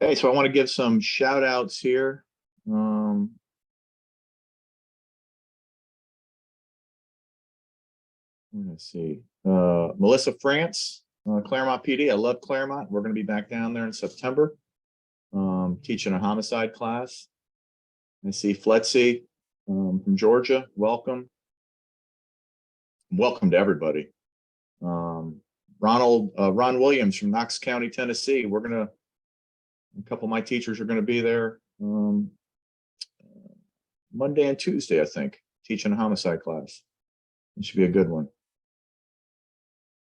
Hey, so I want to give some shout outs here. Um, let's see. Melissa France, Claremont PD. I love Claremont. We're going to be back down there in September, teaching a homicide class. I see Fletzy from Georgia. Welcome. Welcome to everybody. Ron Williams from Knox County, Tennessee. A couple of my teachers are going to be there Monday and Tuesday, I think, teaching a homicide class. It should be a good one.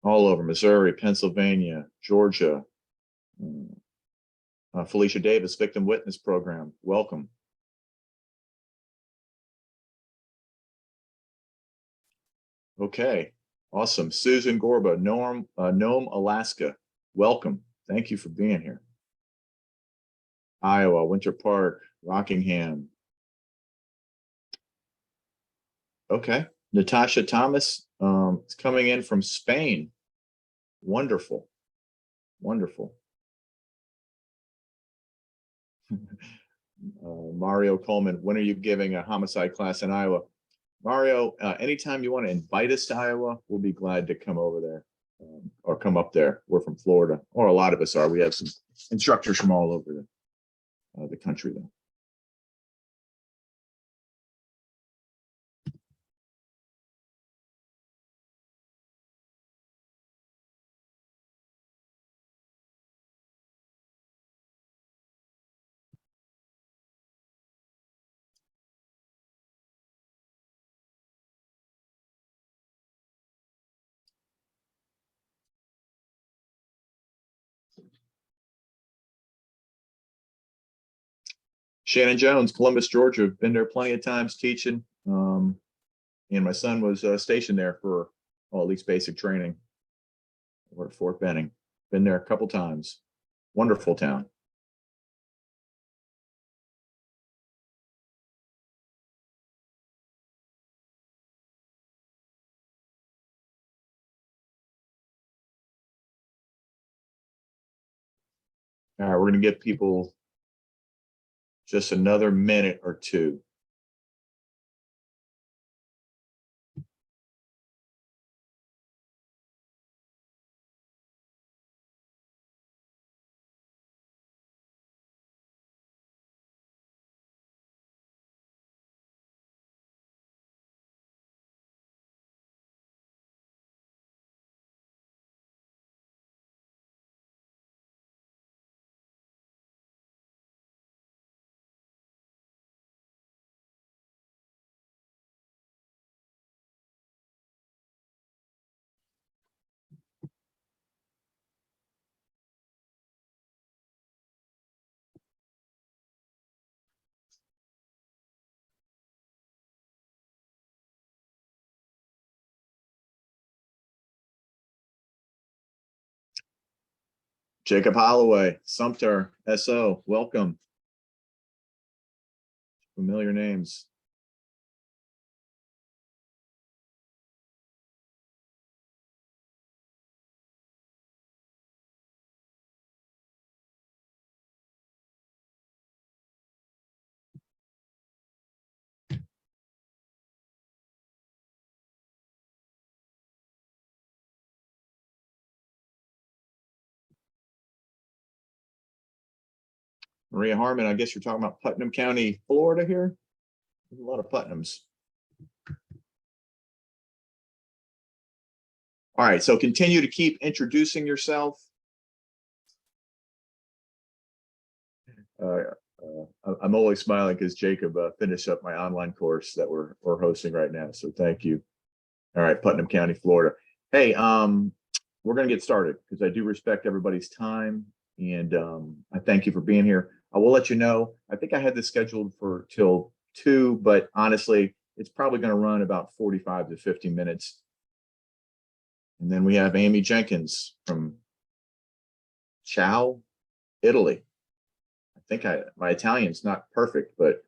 All over Missouri, Pennsylvania, Georgia. Felicia Davis, Victim Witness Program. Welcome. Okay, awesome. Susan Gorba, Nome, Alaska. Welcome. Thank you for being here. Iowa, Winter Park, Rockingham. Okay, Natasha Thomas is coming in from Spain. Wonderful, wonderful. Mario Coleman, when are you giving a homicide class in Iowa? Mario, anytime you want to invite us to Iowa, we'll be glad to come over there or come up there. We're from Florida, or a lot of us are. We have some instructors from all over the country, though. Shannon Jones, Columbus, Georgia. Been there plenty of times teaching. And my son was stationed there for at least basic training. Or at Fort Benning. Been there a couple times. Wonderful town. All right, we're going to give people just another minute or two. Jacob Holloway, Sumter, SO, welcome. Familiar names. Maria Harmon, I guess you're talking about Putnam County, Florida here. There's a lot of Putnams. All right, so continue to keep introducing yourself. I'm always smiling because Jacob finished up my online course that we're hosting right now. So thank you. All right, Putnam County, Florida. Hey, we're going to get started because I do respect everybody's time, and I thank you for being here. I will let you know. I think I had this scheduled for till 2, but honestly, it's probably going to run about 45 to 50 minutes. And then we have Amy Jenkins from Ciao, Italy. I think my Italian's not perfect, but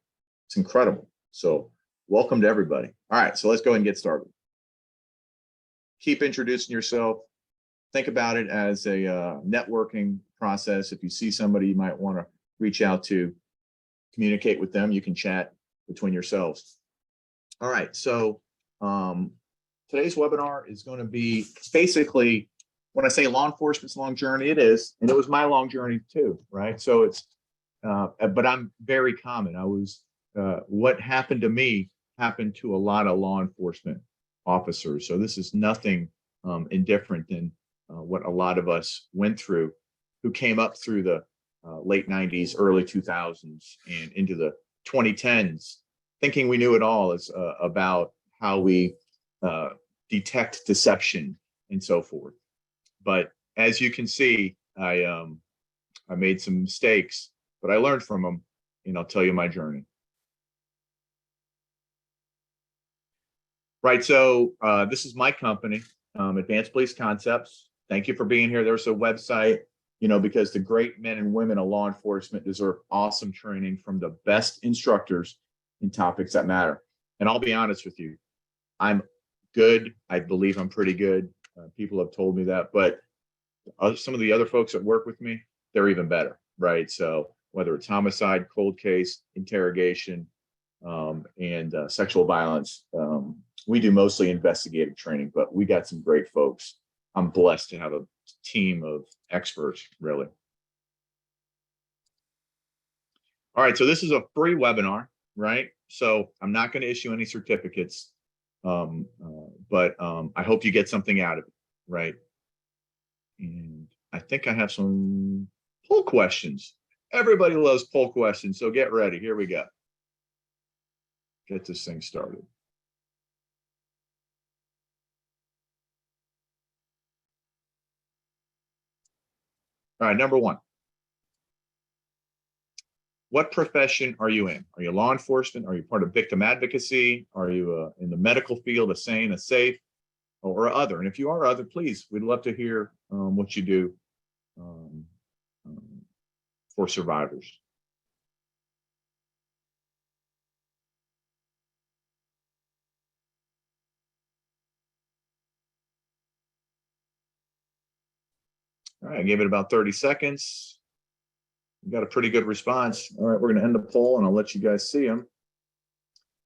it's incredible. So welcome to everybody. All right, so let's go ahead and get started. Keep introducing yourself. Think about it as a networking process. If you see somebody you might want to reach out to, communicate with them, you can chat between yourselves. All right, so today's webinar is going to be basically, when I say law enforcement's long journey, it is, and it was my long journey too, right? So it's, but I'm very common. What happened to me happened to a lot of law enforcement officers. So this is nothing indifferent than what a lot of us went through, who came up through the late 90s, early 2000s, and into the 2010s, thinking we knew it all is about how we detect deception and so forth. But as you can see, I made some mistakes, but I learned from them, and I'll tell you my journey. Right, so this is my company, Advanced Police Concepts. Thank you for being here. There's a website, because the great men and women of law enforcement deserve awesome training from the best instructors in topics that matter. And I'll be honest with you, I'm good. I believe I'm pretty good. People have told me that, but some of the other folks that work with me, they're even better, right? So whether it's homicide, cold case, interrogation, and sexual violence, we do mostly investigative training, but we got some great folks. I'm blessed to have a team of experts, really. All right, so this is a free webinar, right? So I'm not going to issue any certificates, but I hope you get something out of it, right? And I think I have some poll questions. Everybody loves poll questions, so get ready. Here we go. Get this thing started. All right, number one. What profession are you in? Are you law enforcement? Are you part of victim advocacy? Are you in the medical field, a SANE, a SAFE, or other? And if you are other, please, we'd love to hear what you do for survivors. All right, I gave it about 30 seconds. We got a pretty good response. All right, we're going to end the poll, and I'll let you guys see them.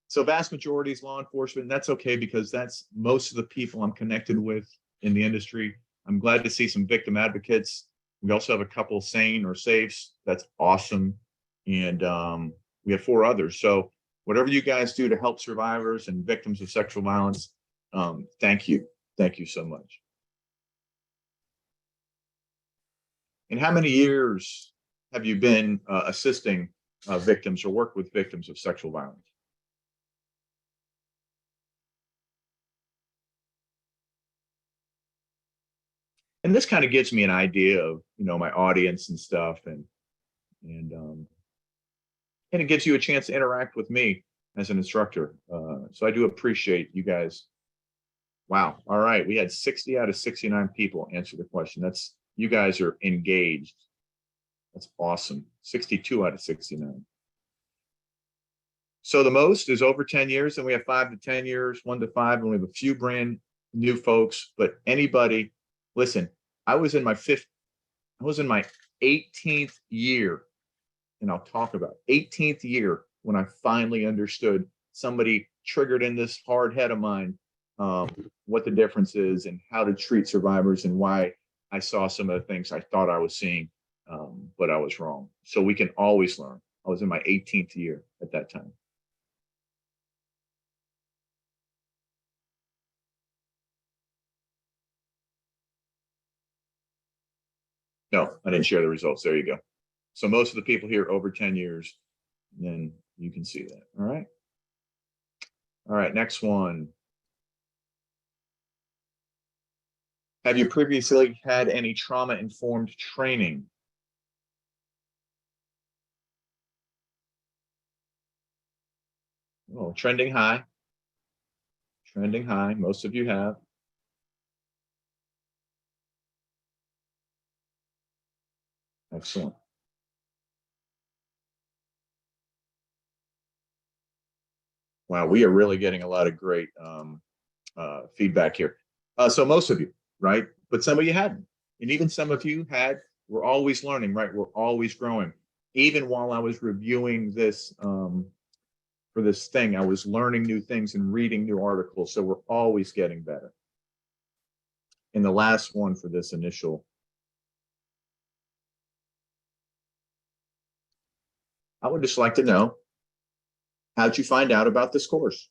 So vast majority is law enforcement. That's okay, because that's most of the people I'm connected with in the industry. I'm glad to see some victim advocates. We also have a couple SANE or SAFEs. That's awesome. And we have 4 others. So whatever you guys do to help survivors and victims of sexual violence, thank you. Thank you so much. And how many years have you been assisting victims or worked with victims of sexual violence? And this kind of gives me an idea of, my audience and stuff, and it gives you a chance to interact with me as an instructor. So I do appreciate you guys. Wow. All right. We had 60 out of 69 people answer the question. You guys are engaged. That's awesome. 62 out of 69. So the most is over 10 years, and we have 5 to 10 years, 1 to 5, and we have a few brand new folks. But anybody, listen, I was in my 18th year, and I'll talk about 18th year when I finally understood. Somebody triggered in this hard head of mine what the difference is and how to treat survivors, and why I saw some of the things I thought I was seeing, but I was wrong. So we can always learn. I was in my 18th year at that time. No, I didn't share the results. There you go. So most of the people here over 10 years, then you can see that. All right. All right, next one. Have you previously had any trauma-informed training? Oh, trending high. Trending high. Most of you have. Excellent. Wow, we are really getting a lot of great feedback here. So most of you, right? But some of you hadn't. And even some of you had, we're always learning, right? We're always growing. Even while I was reviewing this for this thing, I was learning new things and reading new articles. So we're always getting better. And the last one for this initial, I would just like to know, how'd you find out about this course?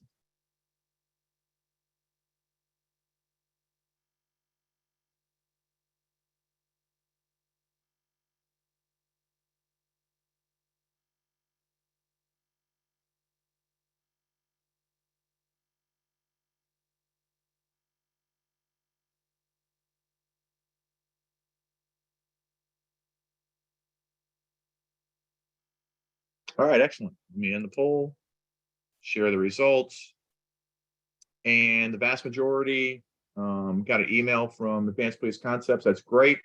All right, excellent. Let me end the poll, share the results. And the vast majority got an email from Advanced Police Concepts. That's great.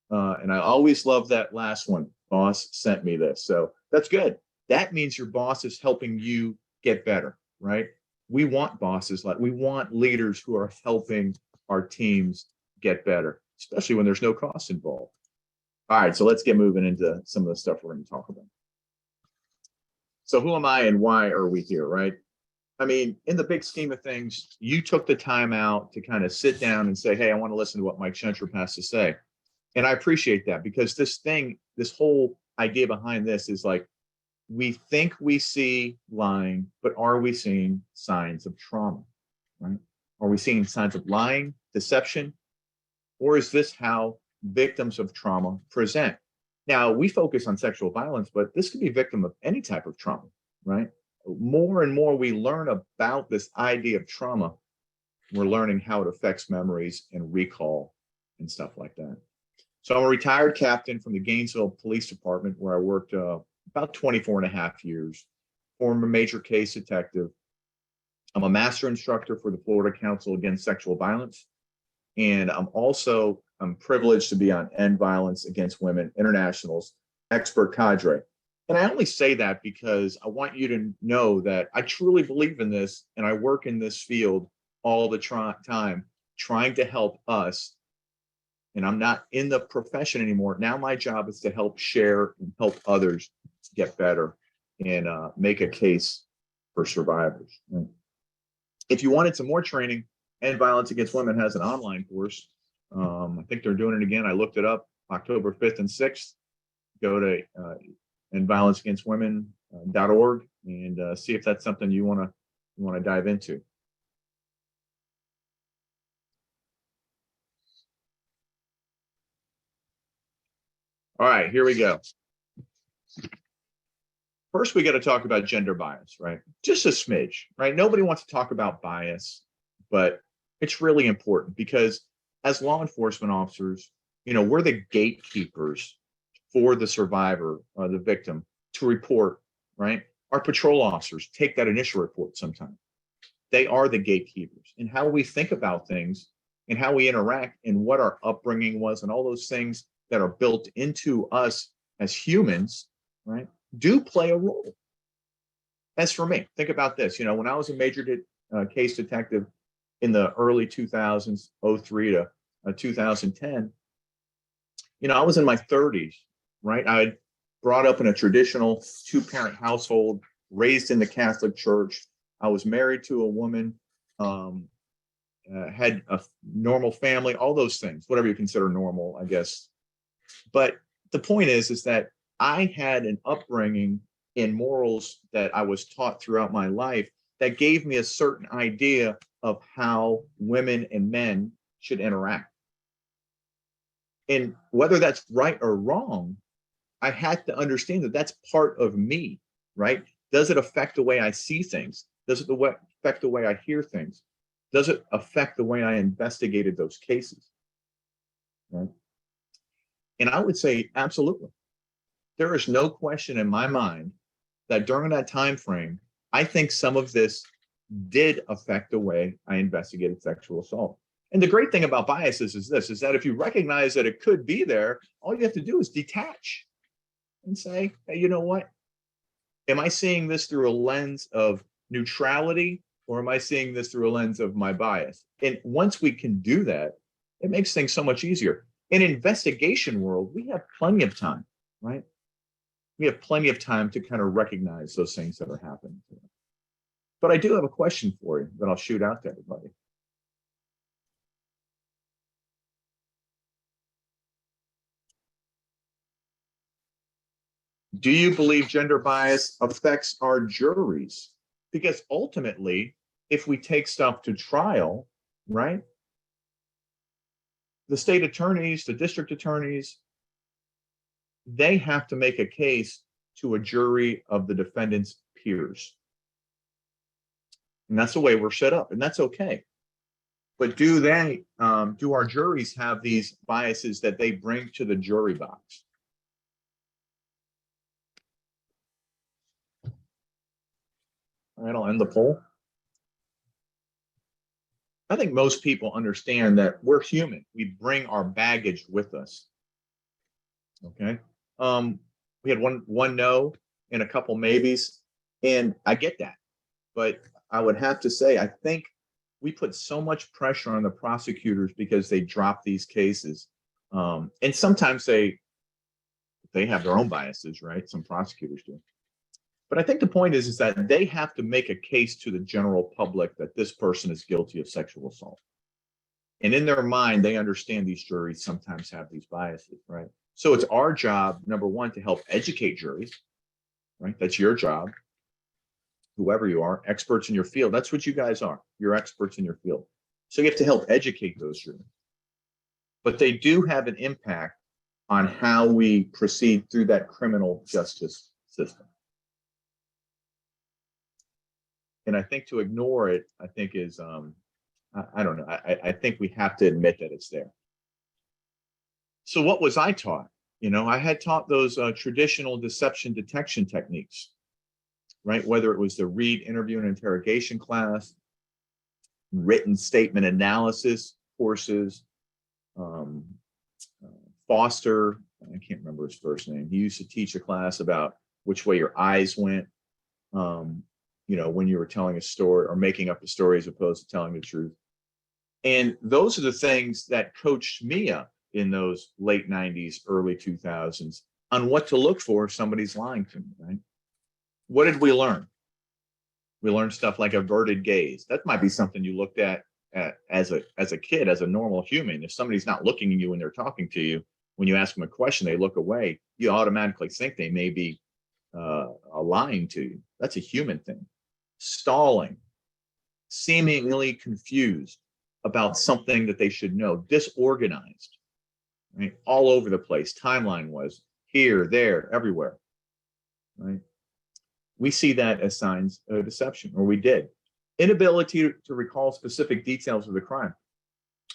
And I always love that last one. Boss sent me this. So that's good. That means your boss is helping you get better, right? We want bosses we want leaders who are helping our teams get better, especially when there's no cost involved. All right, so let's get moving into some of the stuff we're going to talk about. So who am I and why are we here, right? I mean, in the big scheme of things, you took the time out to kind of sit down and say, hey, I want to listen to what Mike Schentrup has to say. And I appreciate that, because this whole idea behind this is like, we think we see lying, but are we seeing signs of trauma, right? Are we seeing signs of lying, deception, or is this how victims of trauma present? Now, we focus on sexual violence, but this could be a victim of any type of trauma, right? More and more we learn about this idea of trauma, we're learning how it affects memories and recall and stuff like that. So I'm a retired captain from the Gainesville Police Department, where I worked about 24 and a half years, former major case detective. I'm a master instructor for the Florida Council Against Sexual Violence. And I'm privileged to be on End Violence Against Women International's expert cadre. And I only say that because I want you to know that I truly believe in this, and I work in this field all the time, trying to help us. And I'm not in the profession anymore. Now my job is to help share and help others get better and make a case for survivors. If you wanted some more training, End Violence Against Women has an online course. I think they're doing it again. I looked it up, October 5th and 6th. Go to endviolenceagainstwomen.org and see if that's something you want to dive into. All right, here we go. First, we got to talk about gender bias, right? Just a smidge, right? Nobody wants to talk about bias, but it's really important, because as law enforcement officers, we're the gatekeepers for the survivor or the victim to report, right? Our patrol officers take that initial report sometimes. They are the gatekeepers, and how we think about things and how we interact and what our upbringing was and all those things that are built into us as humans, right, do play a role. As for me, think about this. When I was a major case detective in the early 2000s, 03 to 2010, I was in my 30s, right? I brought up in a traditional two-parent household, raised in the Catholic Church. I was married to a woman, had a normal family, all those things, whatever you consider normal, I guess. But the point is that I had an upbringing in morals that I was taught throughout my life that gave me a certain idea of how women and men should interact. And whether that's right or wrong, I had to understand that that's part of me, right? Does it affect the way I see things? Does it affect the way I hear things? Does it affect the way I investigated those cases? Right? And I would say absolutely. There is no question in my mind that during that time frame, I think some of this did affect the way I investigated sexual assault. And the great thing about biases is this, is that if you recognize that it could be there, all you have to do is detach and say, hey, you know what? Am I seeing this through a lens of neutrality, or am I seeing this through a lens of my bias? And once we can do that, it makes things so much easier. In investigation world, we have plenty of time, right? We have plenty of time to kind of recognize those things that are happening. But I do have a question for you that I'll shoot out to everybody. Do you believe gender bias affects our juries? Because ultimately, if we take stuff to trial, right? The state attorneys, the district attorneys, they have to make a case to a jury of the defendant's peers. And that's the way we're set up, and that's okay. But do our juries have these biases that they bring to the jury box? All right, I'll end the poll. I think most people understand that we're human. We bring our baggage with us. Okay. We had one no and a couple maybes, and I get that. But I would have to say, I think we put so much pressure on the prosecutors because they drop these cases. And sometimes they have their own biases, right? Some prosecutors do. But I think the point is that they have to make a case to the general public that this person is guilty of sexual assault. And in their mind, they understand these juries sometimes have these biases, right? So it's our job, number one, to help educate juries, right? That's your job. Whoever you are, experts in your field. That's what you guys are. You're experts in your field. So you have to help educate those juries. But they do have an impact on how we proceed through that criminal justice system. And I think to ignore it, I think is, I don't know. I think we have to admit that it's there. So what was I taught? You know, I had taught those traditional deception detection techniques, right? Whether it was the Reed interview and interrogation class, written statement analysis courses, Foster, I can't remember his first name. He used to teach a class about which way your eyes went, you know, when you were telling a story or making up a story as opposed to telling the truth. And those are the things that coached me up in those late 90s, early 2000s on what to look for if somebody's lying to me, right? What did we learn? We learned stuff like averted gaze. That might be something you looked at as a kid, as a normal human. If somebody's not looking at you when they're talking to you, when you ask them a question, they look away, you automatically think they may be lying to you. That's a human thing. Stalling, seemingly confused about something that they should know, disorganized, right? All over the place. Timeline was here, there, everywhere, right? We see that as signs of deception, or we did. Inability to recall specific details of the crime.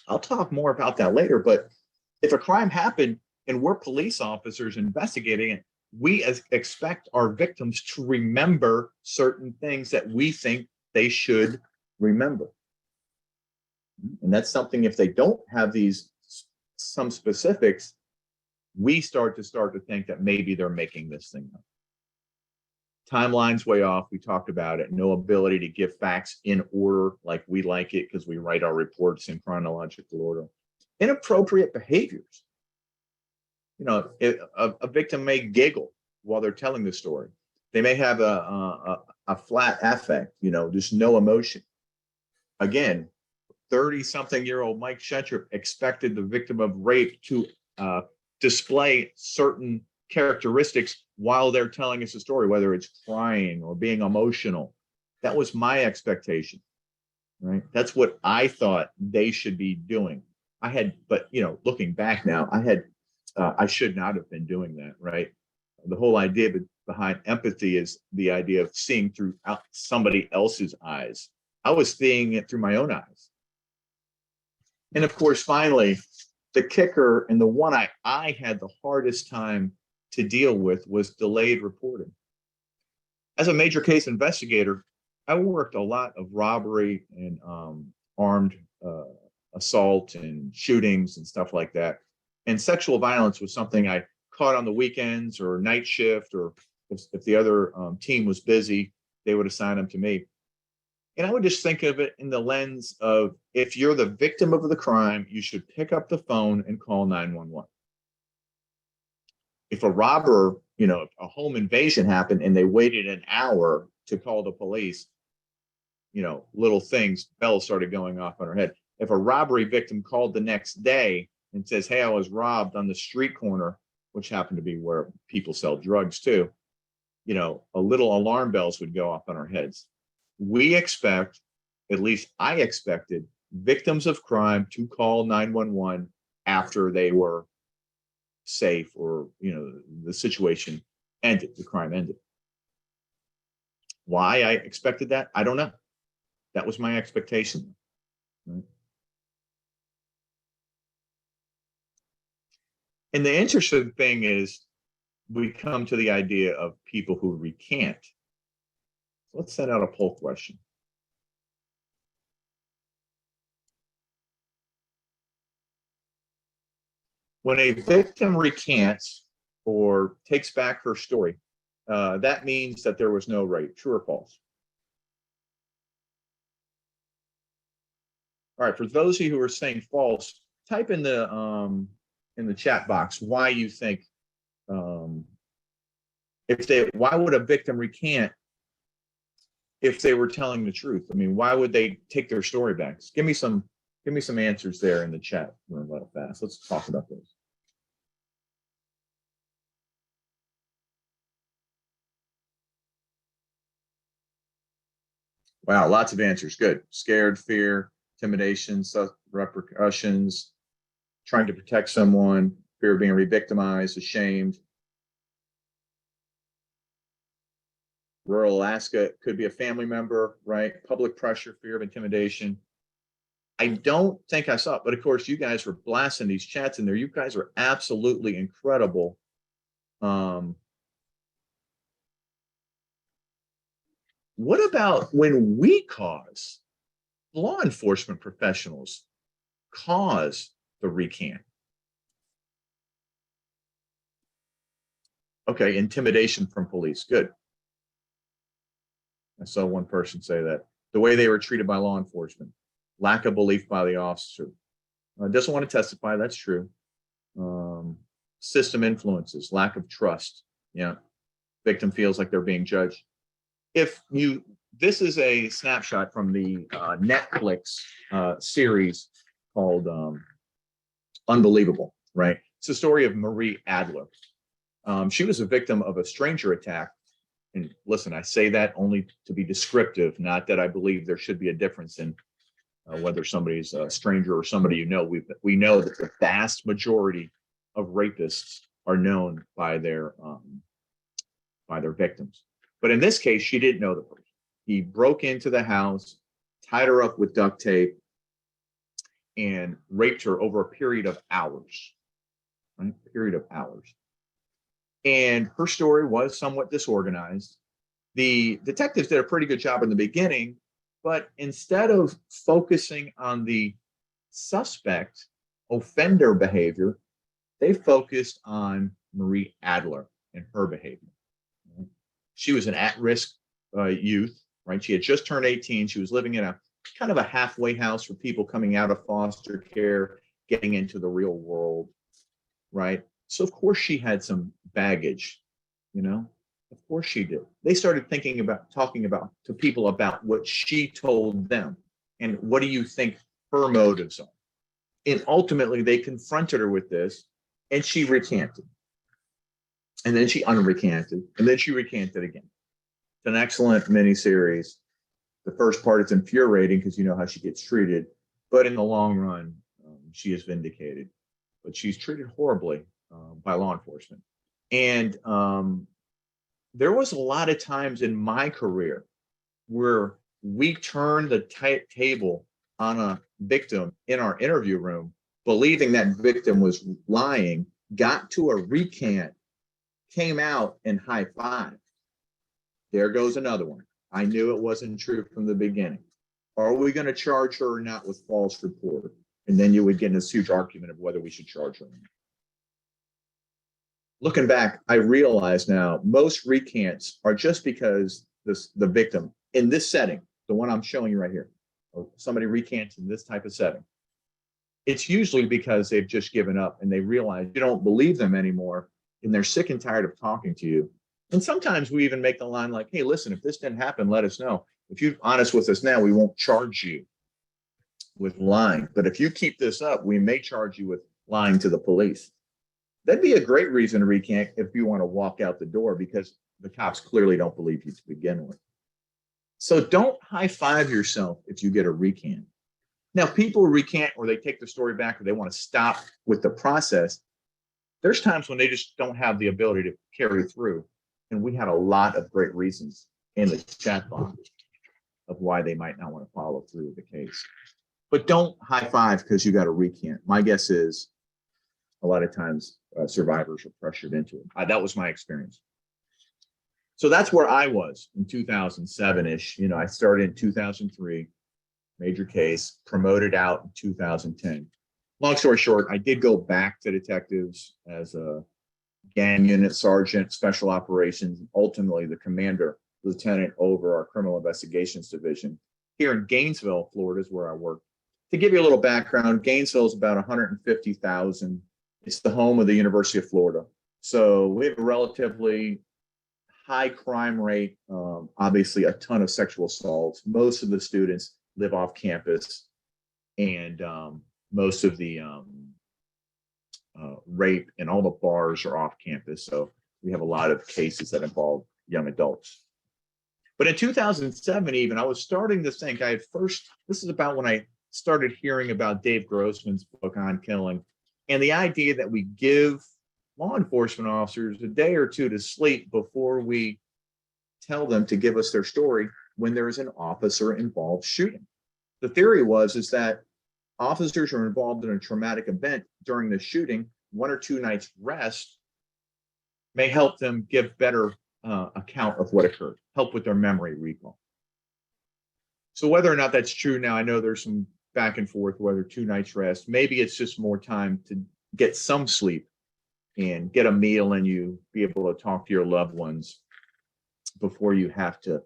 I'll talk more about that later, but if a crime happened and we're police officers investigating it, we expect our victims to remember certain things that we think they should remember. And that's something, if they don't have some specifics, we start to think that maybe they're making this thing up. Timeline's way off. We talked about it. No ability to give facts in order like we like it because we write our reports in chronological order. Inappropriate behaviors. You know, a victim may giggle while they're telling the story. They may have a flat affect, you know, just no emotion. Again, 30-something-year-old Mike Schentrup expected the victim of rape to display certain characteristics while they're telling us a story, whether it's crying or being emotional. That was my expectation, right? That's what I thought they should be doing. But you know, looking back now, I should not have been doing that, right? The whole idea behind empathy is the idea of seeing through somebody else's eyes. I was seeing it through my own eyes. And of course, finally, the kicker and the one I had the hardest time to deal with was delayed reporting. As a major case investigator, I worked a lot of robbery and armed assault and shootings and stuff like that. And sexual violence was something I caught on the weekends or night shift, or if the other team was busy, they would assign them to me. And I would just think of it in the lens of, if you're the victim of the crime, you should pick up the phone and call 911. If a robber, a home invasion happened and they waited an hour to call the police, little things, bells started going off on her head. If a robbery victim called the next day and says, hey, I was robbed on the street corner, which happened to be where people sell drugs too, a little alarm bells would go off on our heads. We expect, at least I expected, victims of crime to call 911 after they were safe, or, the situation ended, the crime ended. Why I expected that, I don't know. That was my expectation. Right? And the interesting thing is, we come to the idea of people who recant. Let's send out a poll question. When a victim recants or takes back her story, that means that there was no rape. True or false? All right. For those of you who are saying false, type in the chat box why you think, why would a victim recant if they were telling the truth? I mean, why would they take their story back? Give me some answers there in the chat. We're a little fast. Let's talk about those. Wow, lots of answers. Good. Scared, fear, intimidation, repercussions, trying to protect someone, fear of being re-victimized, ashamed. Rural Alaska, could be a family member, right? Public pressure, fear of intimidation. I don't think I saw it, but of course, you guys were blasting these chats in there. You guys are absolutely incredible. What about when we cause, law enforcement professionals cause the recant? Okay, intimidation from police. Good. I saw one person say that. The way they were treated by law enforcement, lack of belief by the officer. Doesn't want to testify. That's true. System influences, lack of trust. Yeah. Victim feels like they're being judged. This is a snapshot from the Netflix series called Unbelievable, right? It's a story of Marie Adler. She was a victim of a stranger attack. And listen, I say that only to be descriptive, not that I believe there should be a difference in whether somebody's a stranger or somebody you know. We know that the vast majority of rapists are known by their victims. But in this case, she didn't know the person. He broke into the house, tied her up with duct tape, and raped her over a period of hours. Right? Period of hours. And her story was somewhat disorganized. The detectives did a pretty good job in the beginning, but instead of focusing on the suspect offender behavior, they focused on Marie Adler and her behavior. She was an at-risk youth, right? She had just turned 18. She was living in a kind of a halfway house for people coming out of foster care, getting into the real world, right? So of course she had some baggage, of course she did. They started talking about to people about what she told them. And what do you think her motives are? And ultimately they confronted her with this, and she recanted. And then she unrecanted, and then she recanted again. It's an excellent miniseries. The first part is infuriating because you know how she gets treated, but in the long run, she is vindicated. But she's treated horribly by law enforcement. And there was a lot of times in my career where we turned the table on a victim in our interview room, believing that victim was lying, got to a recant, came out and high-fived. There goes another one. I knew it wasn't true from the beginning. Are we going to charge her or not with false report? And then you would get in this huge argument of whether we should charge them. Looking back, I realize now most recants are just because the victim in this setting, the one I'm showing you right here, or somebody recants in this type of setting, it's usually because they've just given up and they realize you don't believe them anymore and they're sick and tired of talking to you. And sometimes we even make the line like, hey, listen, if this didn't happen, let us know. If you're honest with us now, we won't charge you with lying. But if you keep this up, we may charge you with lying to the police. That'd be a great reason to recant if you want to walk out the door because the cops clearly don't believe you to begin with. So don't high five yourself if you get a recant. Now, people recant or they take the story back or they want to stop with the process. There's times when they just don't have the ability to carry through. And we had a lot of great reasons in the chat box of why they might not want to follow through with the case. But don't high five because you got a recant. My guess is a lot of times survivors are pressured into it. That was my experience. So that's where I was in 2007-ish. I started in 2003, major case, promoted out in 2010. Long story short, I did go back to detectives as a gang unit sergeant, special operations, ultimately the commander, lieutenant over our criminal investigations division. Here in Gainesville, Florida is where I worked. To give you a little background, Gainesville is about 150,000. It's the home of the University of Florida. So we have a relatively high crime rate, obviously a ton of sexual assaults. Most of the students live off campus and most of the rape and all the bars are off campus. So we have a lot of cases that involve young adults. But in 2007, even, I was starting to think, this is about when I started hearing about Dave Grossman's book on killing and the idea that we give law enforcement officers a day or two to sleep before we tell them to give us their story when there is an officer involved shooting. The theory is that officers are involved in a traumatic event during the shooting, 1 or 2 nights rest may help them give better account of what occurred, help with their memory recall. So whether or not that's true now, I know there's some back and forth whether 2 nights rest, maybe it's just more time to get some sleep and get a meal and you be able to talk to your loved ones before you have to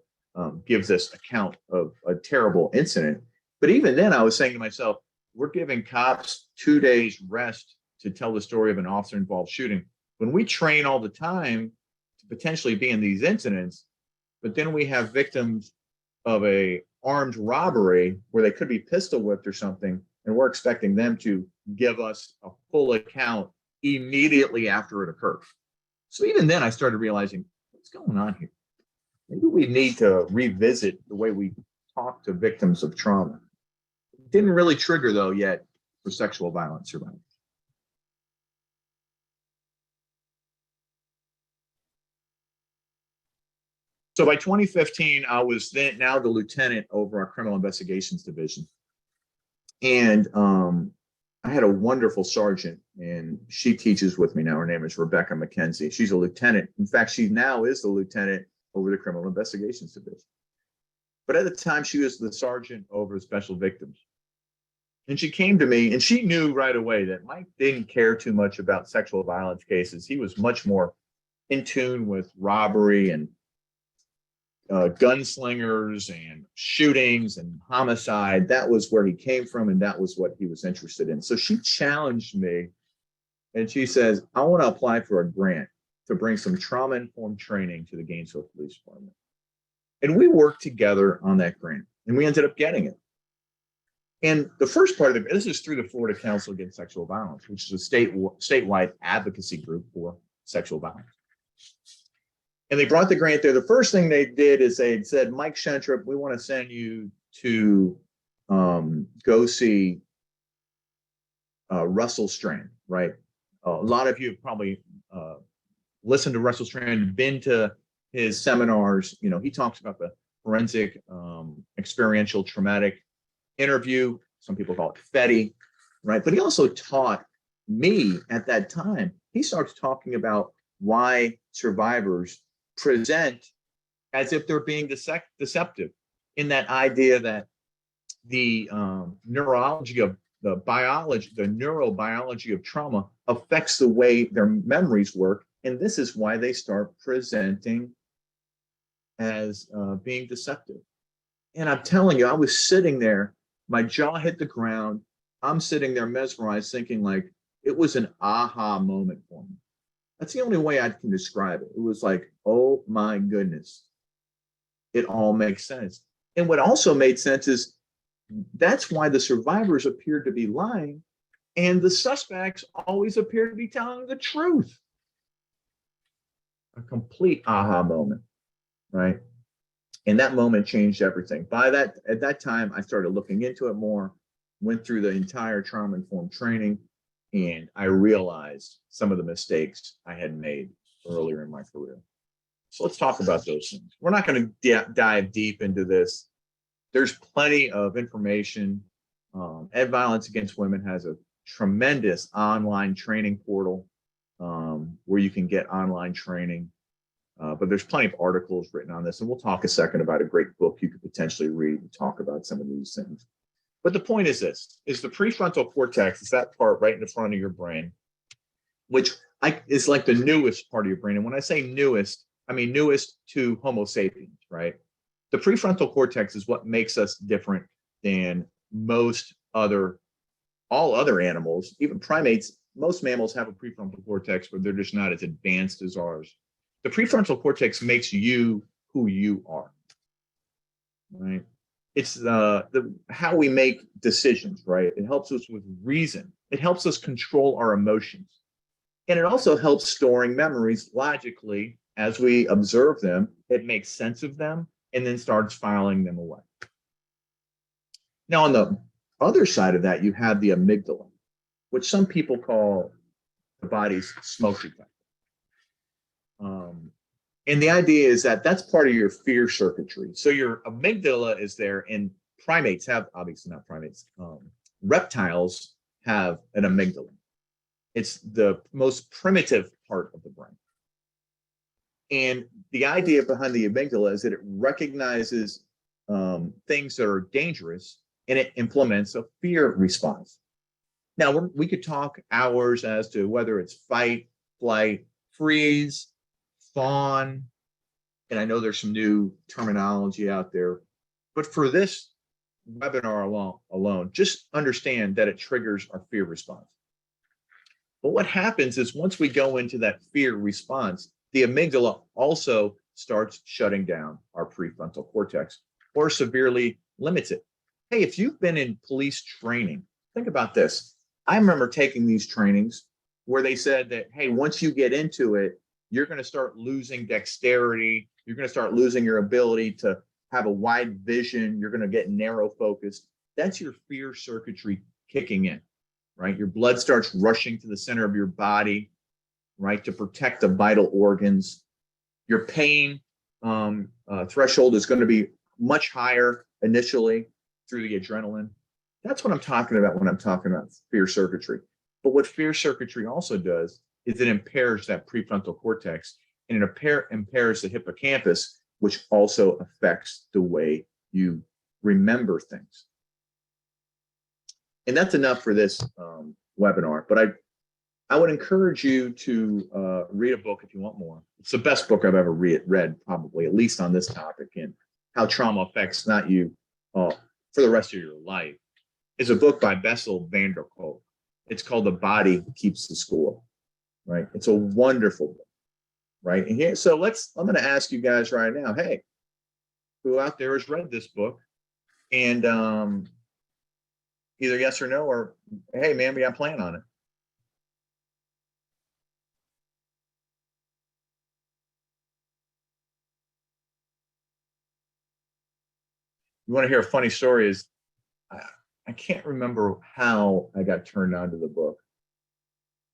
give this account of a terrible incident. But even then I was saying to myself, we're giving cops 2 days rest to tell the story of an officer involved shooting. When we train all the time to potentially be in these incidents, but then we have victims of a armed robbery where they could be pistol whipped or something, and we're expecting them to give us a full account immediately after it occurred. So even then I started realizing, what's going on here? Maybe we need to revisit the way we talk to victims of trauma. It didn't really trigger though yet for sexual violence survivors. So by 2015, I was then now the lieutenant over our criminal investigations division. And I had a wonderful sergeant, and she teaches with me now. Her name is Rebecca McKenzie. She's a lieutenant. In fact, she now is the lieutenant over the criminal investigations division. But at the time, she was the sergeant over special victims. And she came to me, and she knew right away that Mike didn't care too much about sexual violence cases. He was much more in tune with robbery and gunslingers and shootings and homicide. That was where he came from, and that was what he was interested in. So she challenged me, and she says, I want to apply for a grant to bring some trauma-informed training to the Gainesville Police Department. And we worked together on that grant, and we ended up getting it. And the first part of this is through the Florida Council Against Sexual Violence, which is a statewide advocacy group for sexual violence. And they brought the grant there. The first thing they did is they said, Mike Schentrup, we want to send you to go see Russell Strand, right? A lot of you have probably listened to Russell Strand, been to his seminars. He talks about the forensic, experiential, traumatic interview. Some people call it FETI, right? But he also taught me at that time. He starts talking about why survivors present as if they're being deceptive, in that idea that the neurology of the biology, the neurobiology of trauma affects the way their memories work. And this is why they start presenting as being deceptive. And I'm telling you, I was sitting there, my jaw hit the ground. I'm sitting there mesmerized, thinking like it was an aha moment for me. That's the only way I can describe it. It was like, oh my goodness, it all makes sense. And what also made sense is that's why the survivors appeared to be lying and the suspects always appear to be telling the truth. A complete aha moment, right? And that moment changed everything. At that time, I started looking into it more, went through the entire trauma-informed training, and I realized some of the mistakes I had made earlier in my career. So let's talk about those things. We're not going to dive deep into this. There's plenty of information. Ed Violence Against Women has a tremendous online training portal where you can get online training. But there's plenty of articles written on this, and we'll talk a second about a great book you could potentially read and talk about some of these things. But the point is this, is the prefrontal cortex is that part right in the front of your brain, which is like the newest part of your brain. And when I say newest, I mean newest to Homo sapiens, right? The prefrontal cortex is what makes us different than all other animals, even primates. Most mammals have a prefrontal cortex, but they're just not as advanced as ours. The prefrontal cortex makes you who you are, right? It's how we make decisions, right? It helps us with reason. It helps us control our emotions. And it also helps storing memories logically as we observe them. It makes sense of them and then starts filing them away. Now, on the other side of that, you have the amygdala, which some people call the body's smoke detector. And the idea is that that's part of your fear circuitry. So your amygdala is there, and primates have, obviously not primates, reptiles have an amygdala. It's the most primitive part of the brain. And the idea behind the amygdala is that it recognizes things that are dangerous, and it implements a fear response. Now, we could talk hours as to whether it's fight, flight, freeze, fawn, and I know there's some new terminology out there, but for this webinar alone, just understand that it triggers our fear response. But what happens is once we go into that fear response, the amygdala also starts shutting down our prefrontal cortex or severely limits it. Hey, if you've been in police training, think about this. I remember taking these trainings where they said that, hey, once you get into it, you're going to start losing dexterity. You're going to start losing your ability to have a wide vision. You're going to get narrow focused. That's your fear circuitry kicking in, right? Your blood starts rushing to the center of your body, right, to protect the vital organs. Your pain threshold is going to be much higher initially through the adrenaline. That's what I'm talking about when I'm talking about fear circuitry. But what fear circuitry also does is it impairs that prefrontal cortex, and it impairs the hippocampus, which also affects the way you remember things. And that's enough for this webinar, but I would encourage you to read a book if you want more. It's the best book I've ever read, probably, at least on this topic, and how trauma affects not you for the rest of your life. It's a book by Bessel van der Kolk. It's called The Body Keeps the Score, right? It's a wonderful book, right? And here, so I'm going to ask you guys right now, hey, who out there has read this book? And either yes or no, or hey, man, we got a plan on it. You want to hear a funny story? Is I can't remember how I got turned on to the book,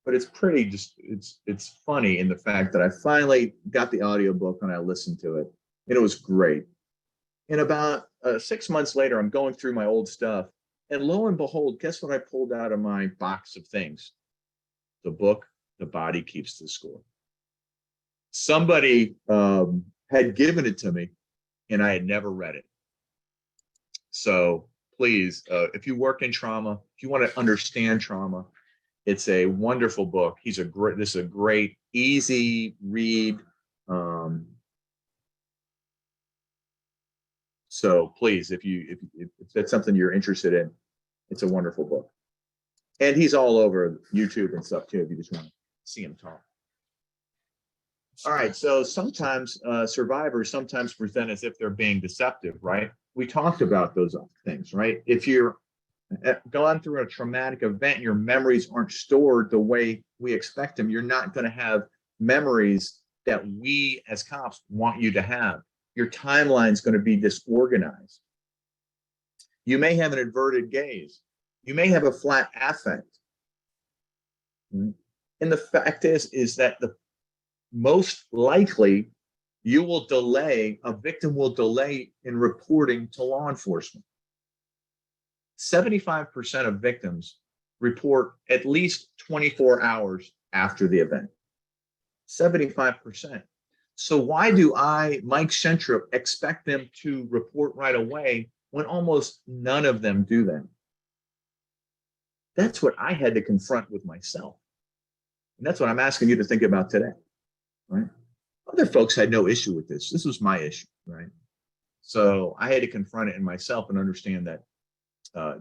but it's pretty it's funny in the fact that I finally got the audiobook and I listened to it, and it was great. And about 6 months later, I'm going through my old stuff, and lo and behold, guess what I pulled out of my box of things? The book, The Body Keeps the Score. Somebody had given it to me, and I had never read it. So please, if you work in trauma, if you want to understand trauma, it's a wonderful book. This is a great, easy read. So please, if that's something you're interested in, it's a wonderful book. And he's all over YouTube and stuff too, if you just want to see him talk. All right, so sometimes survivors sometimes present as if they're being deceptive, right? We talked about those things, right? If you're gone through a traumatic event, your memories aren't stored the way we expect them. You're not going to have memories that we as cops want you to have. Your timeline's going to be disorganized. You may have an averted gaze. You may have a flat affect. And the fact is that the most likely a victim will delay in reporting to law enforcement. 75% of victims report at least 24 hours after the event. 75%. So why do I, Mike Centrip, expect them to report right away when almost none of them do that? That's what I had to confront with myself. And that's what I'm asking you to think about today, right? Other folks had no issue with this. This was my issue, right? So I had to confront it in myself and understand that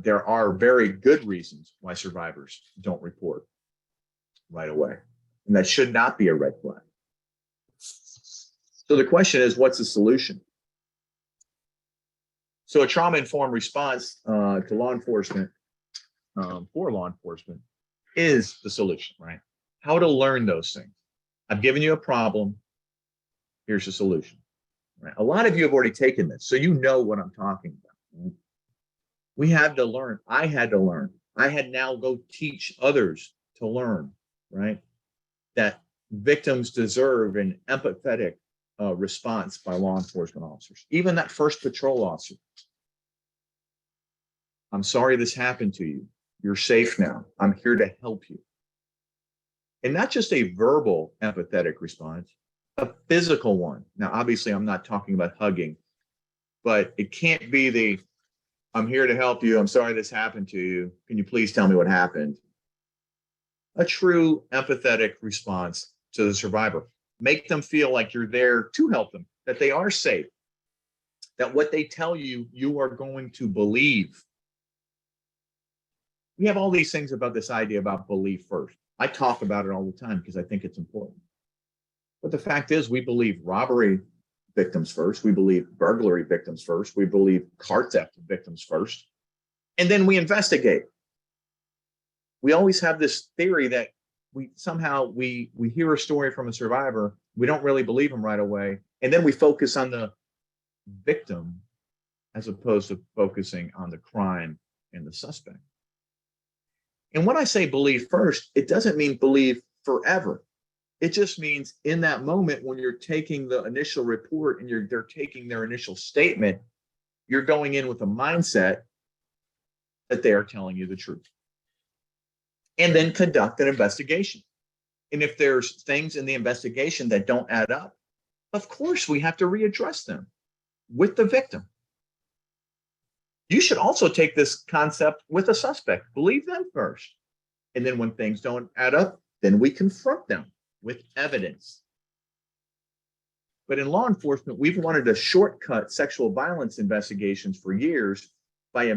there are very good reasons why survivors don't report right away. And that should not be a red flag. So the question is, what's the solution? So a trauma-informed response to law enforcement, for law enforcement, is the solution, right? How to learn those things. I've given you a problem. Here's the solution. Right? A lot of you have already taken this, so you know what I'm talking about. Right? We have to learn. I had to learn. I had now go teach others to learn, right? That victims deserve an empathetic response by law enforcement officers. Even that first patrol officer. I'm sorry this happened to you. You're safe now. I'm here to help you. And not just a verbal empathetic response, a physical one. Now, obviously, I'm not talking about hugging, but it can't be the, I'm here to help you. I'm sorry this happened to you. Can you please tell me what happened? A true empathetic response to the survivor. Make them feel like you're there to help them, that they are safe, that what they tell you, you are going to believe. We have all these things about this idea about belief first. I talk about it all the time because I think it's important. But the fact is, we believe robbery victims first. We believe burglary victims first. We believe car theft victims first. And then we investigate. We always have this theory that we hear a story from a survivor. We don't really believe them right away. And then we focus on the victim as opposed to focusing on the crime and the suspect. And when I say believe first, it doesn't mean believe forever. It just means in that moment when you're taking the initial report and they're taking their initial statement, you're going in with a mindset that they are telling you the truth. And then conduct an investigation. And if there's things in the investigation that don't add up, of course we have to readdress them with the victim. You should also take this concept with a suspect. Believe them first. And then when things don't add up, then we confront them with evidence. But in law enforcement, we've wanted to shortcut sexual violence investigations for years by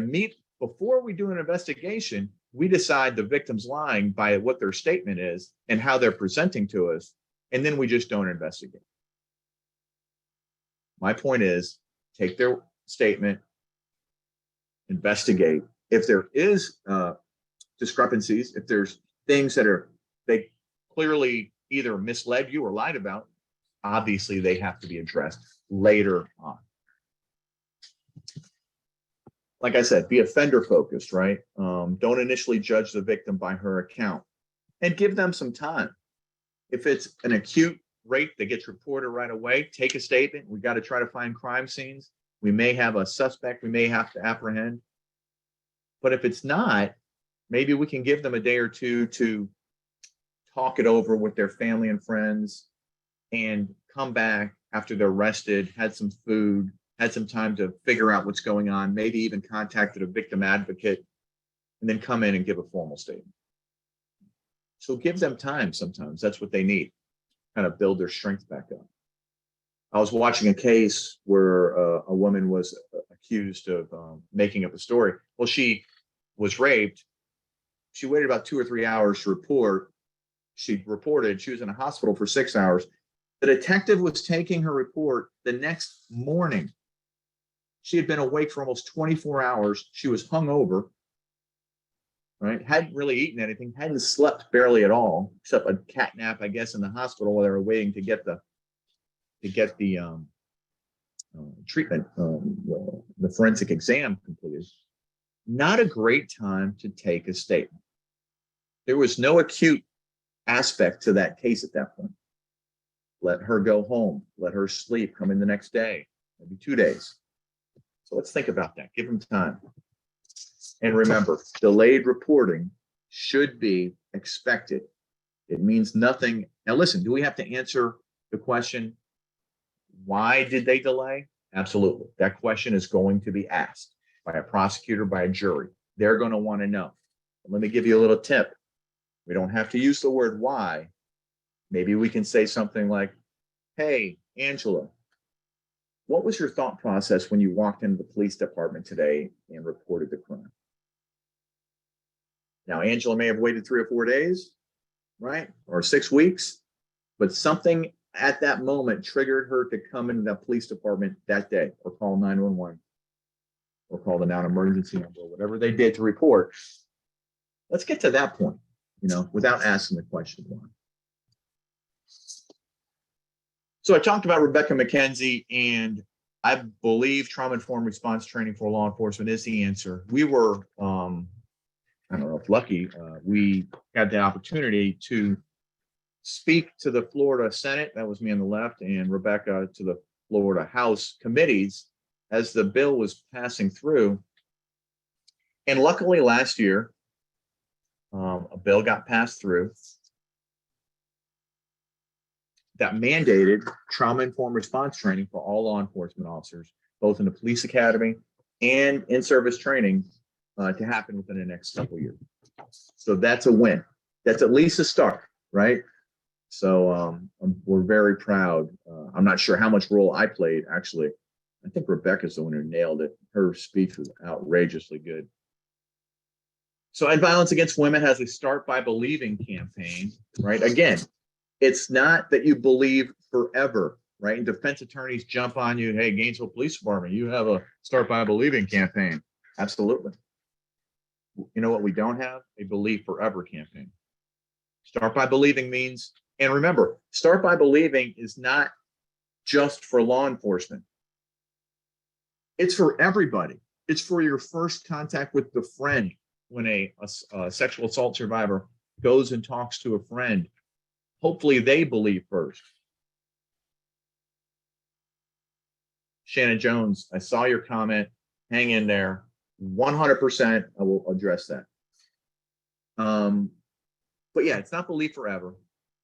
before we do an investigation, we decide the victim's lying by what their statement is and how they're presenting to us, and then we just don't investigate. My point is, take their statement, investigate. If there is discrepancies, if there's things that they clearly either misled you or lied about, obviously they have to be addressed later on. Like I said, be offender focused, right? Don't initially judge the victim by her account and give them some time. If it's an acute rape that gets reported right away, take a statement. We got to try to find crime scenes. We may have a suspect we may have to apprehend. But if it's not, maybe we can give them a day or two to talk it over with their family and friends and come back after they're rested, had some food, had some time to figure out what's going on, maybe even contacted a victim advocate, and then come in and give a formal statement. So give them time sometimes. That's what they need, kind of build their strength back up. I was watching a case where a woman was accused of making up a story. Well, she was raped. She waited about 2 or 3 hours to report. She reported she was in a hospital for 6 hours. The detective was taking her report the next morning. She had been awake for almost 24 hours. She was hungover, right? Hadn't really eaten anything, hadn't slept barely at all, except a cat nap, I guess, in the hospital while they were waiting to get the treatment, the forensic exam completed. Not a great time to take a statement. There was no acute aspect to that case at that point. Let her go home, let her sleep, come in the next day, maybe 2 days. So let's think about that. Give them time. And remember, delayed reporting should be expected. It means nothing. Now, listen, do we have to answer the question, why did they delay? Absolutely. That question is going to be asked by a prosecutor, by a jury. They're going to want to know. Let me give you a little tip. We don't have to use the word why. Maybe we can say something like, hey, Angela, what was your thought process when you walked into the police department today and reported the crime? Now, Angela may have waited 3 or 4 days, right? Or 6 weeks, but something at that moment triggered her to come into the police department that day, or call 911, or call the non-emergency number, or whatever they did to report. Let's get to that point, without asking the question why. So I talked about Rebecca McKenzie, and I believe trauma-informed response training for law enforcement is the answer. We were, I don't know if lucky, we had the opportunity to speak to the Florida Senate, that was me on the left, and Rebecca to the Florida House committees as the bill was passing through. And luckily last year, a bill got passed through that mandated trauma-informed response training for all law enforcement officers, both in the police academy and in-service training, to happen within the next couple of years. So that's a win. That's at least a start, right? So we're very proud. I'm not sure how much role I played, actually. I think Rebecca's the one who nailed it. Her speech was outrageously good. So End Violence Against Women has a Start by Believing campaign, right? Again, it's not that you believe forever, right? And defense attorneys jump on you, hey, Gainesville Police Department, you have a Start by Believing campaign. Absolutely. You know what we don't have? A Believe Forever campaign. Start by Believing means, and remember, Start by Believing is not just for law enforcement. It's for everybody. It's for your first contact with the friend when a sexual assault survivor goes and talks to a friend. Hopefully they believe first. Shannon Jones, I saw your comment. Hang in there. 100%, I will address that. But yeah, it's not Believe Forever.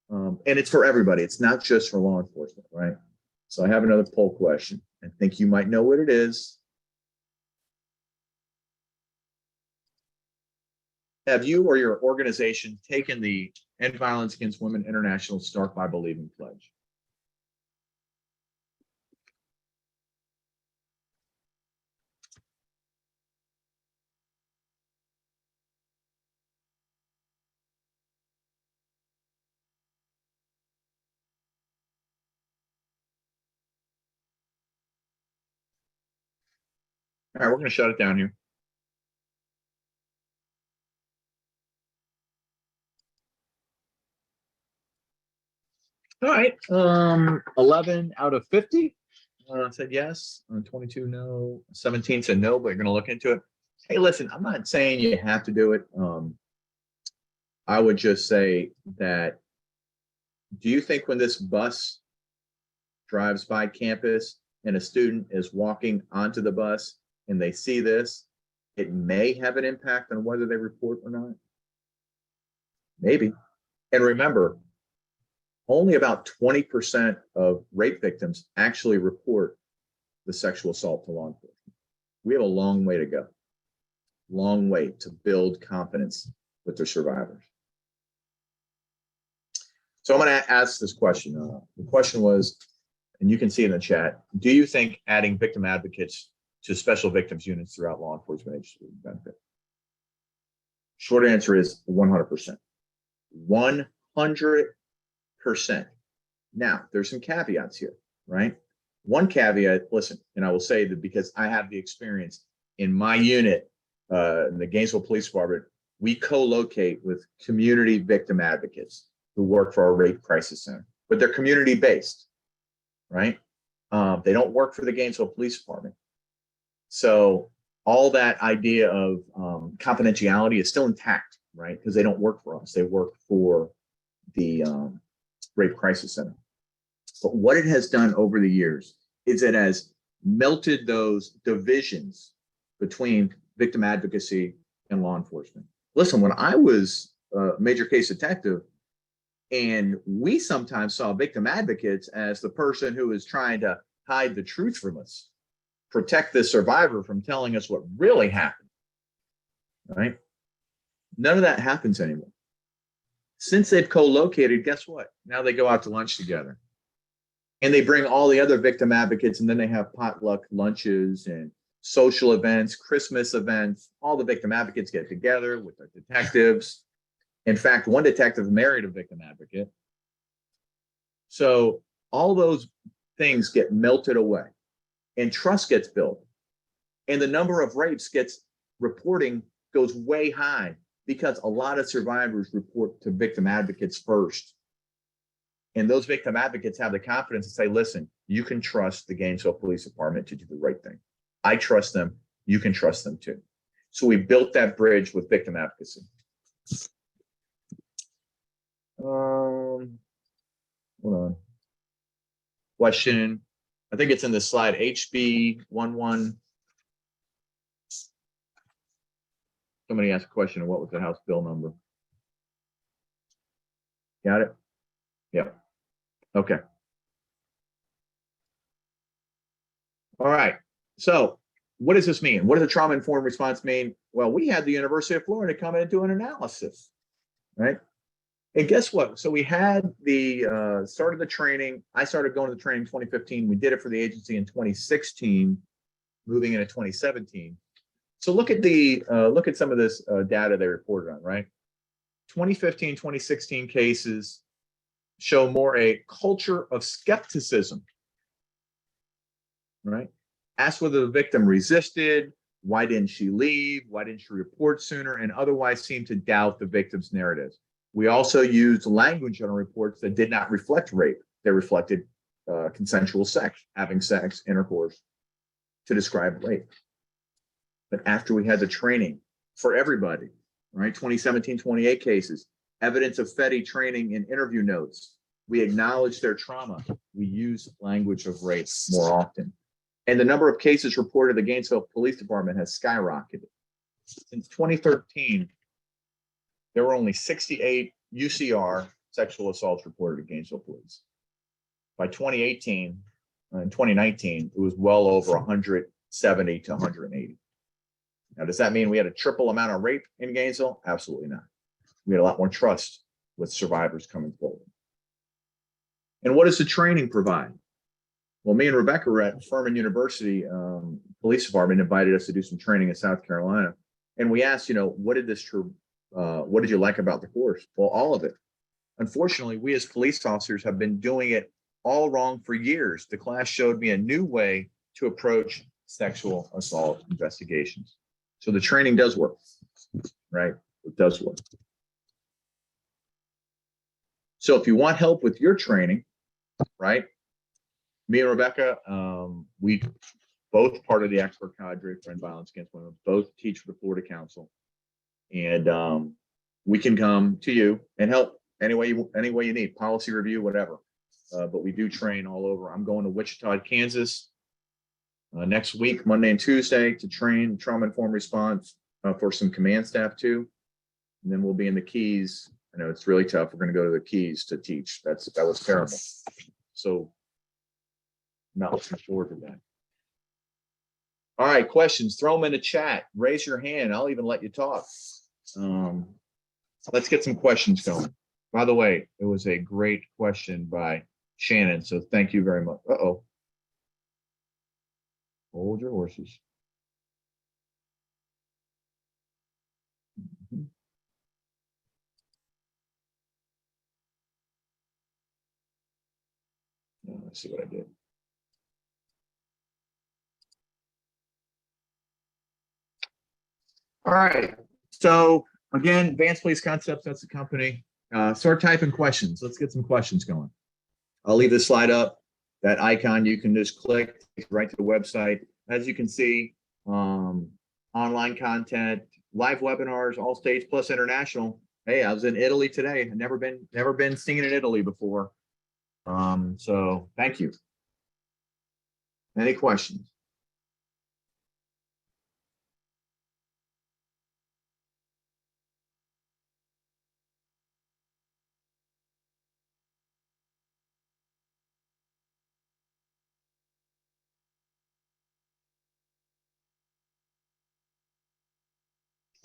And it's for everybody. It's not just for law enforcement, right? So I have another poll question. I think you might know what it is. Have you or your organization taken the End Violence Against Women International Start by Believing pledge? All right, we're going to shut it down here. All right, 11 out of 50 said yes, 22 no, 17 said no, but you're going to look into it. Hey, listen, I'm not saying you have to do it. I would just say that, do you think when this bus drives by campus and a student is walking onto the bus and they see this, it may have an impact on whether they report or not? Maybe. And remember, only about 20% of rape victims actually report the sexual assault to law enforcement. We have a long way to go, long way to build confidence with their survivors. So I'm going to ask this question. The question was, and you can see in the chat, do you think adding victim advocates to special victims units throughout law enforcement agencies would benefit? Short answer is 100%. 100%. Now, there's some caveats here, right? One caveat, listen, and I will say that because I have the experience in my unit, in the Gainesville Police Department, we co-locate with community victim advocates who work for our rape crisis center, but they're community-based, right? They don't work for the Gainesville Police Department. So all that idea of confidentiality is still intact, right? Because they don't work for us. They work for the rape crisis center. But what it has done over the years is it has melted those divisions between victim advocacy and law enforcement. Listen, when I was a major case detective, and we sometimes saw victim advocates as the person who is trying to hide the truth from us, protect the survivor from telling us what really happened, right? None of that happens anymore. Since they've co-located, guess what? Now they go out to lunch together. And they bring all the other victim advocates, and then they have potluck lunches and social events, Christmas events. All the victim advocates get together with their detectives. In fact, one detective married a victim advocate. So all those things get melted away, and trust gets built. And the number of rapes reporting goes way high because a lot of survivors report to victim advocates first. And those victim advocates have the confidence to say, listen, you can trust the Gainesville Police Department to do the right thing. I trust them. You can trust them too. So we built that bridge with victim advocacy. Hold on. Question. I think it's in the slide, HB 11. Somebody asked a question, what was the House bill number? Got it? Yeah. Okay. All right. So what does this mean? What does a trauma-informed response mean? Well, we had the University of Florida come in and do an analysis, right? And guess what? So we had the started the training. I started going to the training in 2015. We did it for the agency in 2016, moving into 2017. So look at some of this data they reported on, right? 2015, 2016 cases show more a culture of skepticism, right? Ask whether the victim resisted, why didn't she leave, why didn't she report sooner, and otherwise seem to doubt the victim's narratives. We also used language on reports that did not reflect rape. They reflected consensual sex, having sex, intercourse, to describe rape. But after we had the training for everybody, right? 2017, 28 cases, evidence of FETI training in interview notes. We acknowledge their trauma. We use language of rape more often. And the number of cases reported at the Gainesville Police Department has skyrocketed. Since 2013, there were only 68 UCR sexual assaults reported at Gainesville Police. By 2018 and 2019, it was well over 170 to 180. Now, does that mean we had a triple amount of rape in Gainesville? Absolutely not. We had a lot more trust with survivors coming forward. And what does the training provide? Well, me and Rebecca were at Furman University Police Department, invited us to do some training in South Carolina. And we asked, what did you like about the course? Well, all of it. Unfortunately, we as police officers have been doing it all wrong for years. The class showed me a new way to approach sexual assault investigations. So the training does work, right? It does work. So if you want help with your training, right? Me and Rebecca, we both part of the expert cadre for violence against women, both teach for the Florida Council. And we can come to you and help any way you need, policy review, whatever. But we do train all over. I'm going to Wichita, Kansas next week, Monday and Tuesday, to train trauma-informed response for some command staff too. And then we'll be in the Keys. I know it's really tough. We're going to go to the Keys to teach. That was terrible. So not looking forward to that. All right, questions, throw them in the chat. Raise your hand. I'll even let you talk. Let's get some questions going. By the way, it was a great question by Shannon, so thank you very much. Uh-oh. Hold your horses. Let's see what I did. All right. So again, Advanced Police Concepts, that's the company. Start typing questions. Let's get some questions going. I'll leave this slide up. That icon, you can just click right to the website. As you can see, online content, live webinars, all states plus international. Hey, I was in Italy today. I've never been singing in Italy before. So thank you. Any questions?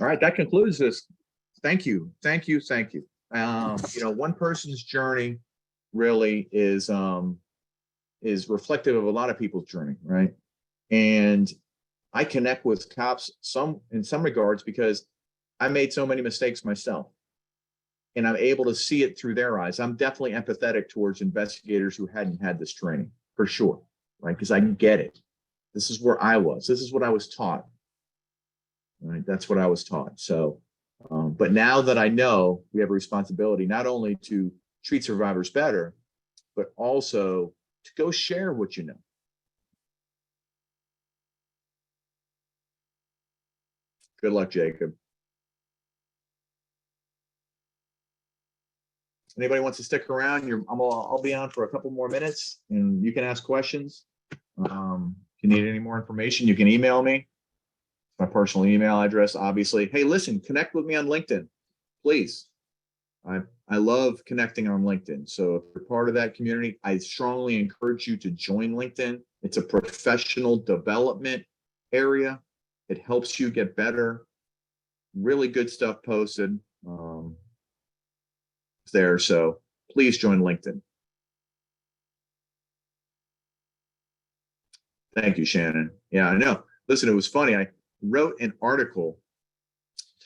All right, that concludes this. Thank you, thank you, thank you. One person's journey really is reflective of a lot of people's journey, right? And I connect with cops in some regards because I made so many mistakes myself, and I'm able to see it through their eyes. I'm definitely empathetic towards investigators who hadn't had this training, for sure, right? Because I get it. This is where I was. This is what I was taught. Right? That's what I was taught. So, but now that I know, we have a responsibility not only to treat survivors better, but also to go share what you know. Good luck, Jacob. Anybody wants to stick around? I'll be on for a couple more minutes, and you can ask questions. If you need any more information, you can email me. My personal email address, obviously. Hey, listen, connect with me on LinkedIn, please. I love connecting on LinkedIn. So if you're part of that community, I strongly encourage you to join LinkedIn. It's a professional development area. It helps you get better. Really good stuff posted there. So please join LinkedIn. Thank you, Shannon. Yeah, I know. Listen, it was funny. I wrote an article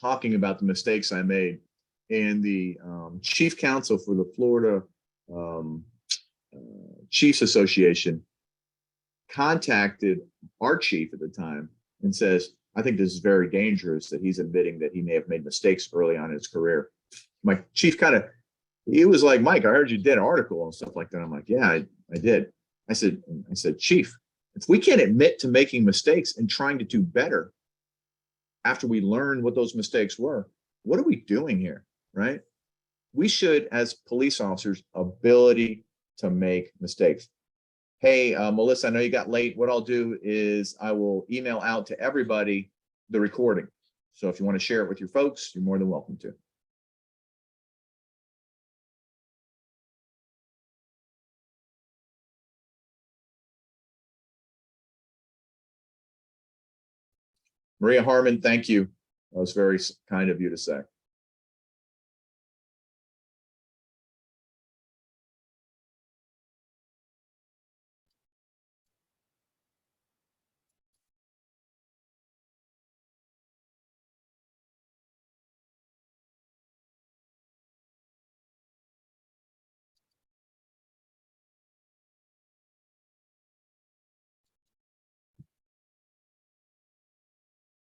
talking about the mistakes I made, and the chief counsel for the Florida Chiefs Association contacted our chief at the time and says, I think this is very dangerous that he's admitting that he may have made mistakes early on in his career. My chief he was like, Mike, I heard you did an article and stuff like that. I'm like, yeah, I did. I said, Chief, if we can't admit to making mistakes and trying to do better after we learn what those mistakes were, what are we doing here, right? We should, as police officers, ability to make mistakes. Hey, Melissa, I know you got late. What I'll do is I will email out to everybody the recording. So if you want to share it with your folks, you're more than welcome to. Maria Harmon, thank you. That was very kind of you to say.